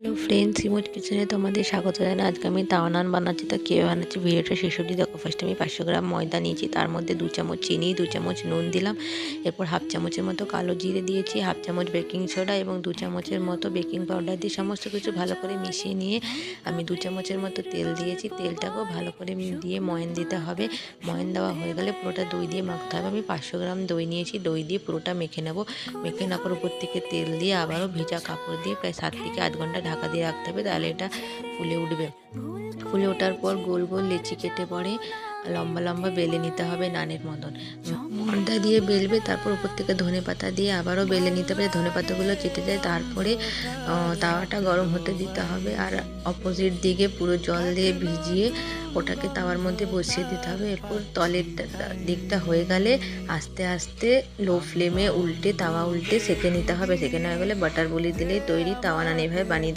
Hello friends, ইমোজ কিচেনে তোমাদের স্বাগত জানাই। আজকে আমি তাওয়া নান বানাচ্ছি। তো কীভাবে বানাচ্ছি ভিডিওটা শেষ অবধি দেখো। ফার্স্টে আমি 500 গ্রাম ময়দা নিয়েছি, তার মধ্যে 2 চামচ চিনি, 2 চামচ নুন দিলাম। এরপর হাফ চামচের মতো কালো জিরে দিয়েছি, হাফ চামচ বেকিং সোডা এবং 2 চামচের মতো বেকিং পাউডার দিয়ে সমস্ত কিছু ভালো করে মিশিয়ে নিয়ে আমি 2 চামচের মতো তেল দিয়েছি। তেলটাকেও ভালো করে দিয়ে ময়ান দিতে হবে। ময়ান দেওয়া হয়ে গেলে পুরোটা দই দিয়ে মাখতে হবে। আমি 500 গ্রাম দই নিয়েছি, দই দিয়ে পুরোটা মেখে নেব। মেখে নেওয়ার উপর থেকে তেল দিয়ে আবারও ভেজা কাপড় দিয়ে প্রায় 7 থেকে 8 ঘন্টা ঢাকা দিয়ে রাখতে হবে, তাহলে এটা ফুলে উঠবে। ফুলে ওঠার পর গোল গোল লেচি কেটে পরে লম্বা লম্বা বেলে নিতে হবে নানের মতন। ময়দা দিয়ে বেলবে, তারপর উপর থেকে ধনেপাতা দিয়ে আবারও বেলে নিতে হবে, ধনেপাতাগুলো চেটে যায়। তারপরে তাওয়াটা গরম হতে দিতে হবে, আর অপোজিট দিকে পুরো জল দিয়ে ভিজিয়ে ওটাকে তাওয়ার মধ্যে বসিয়ে দিতে হবে। এরপর তলের দিকটা হয়ে গেলে আস্তে আস্তে লো ফ্লেমে তাওয়া উল্টে সেঁকে নিতে হবে। সেঁকে নেওয়া গেলে বাটার বলি দিলেই তৈরি তাওয়া নান। এভাবে বানিয়ে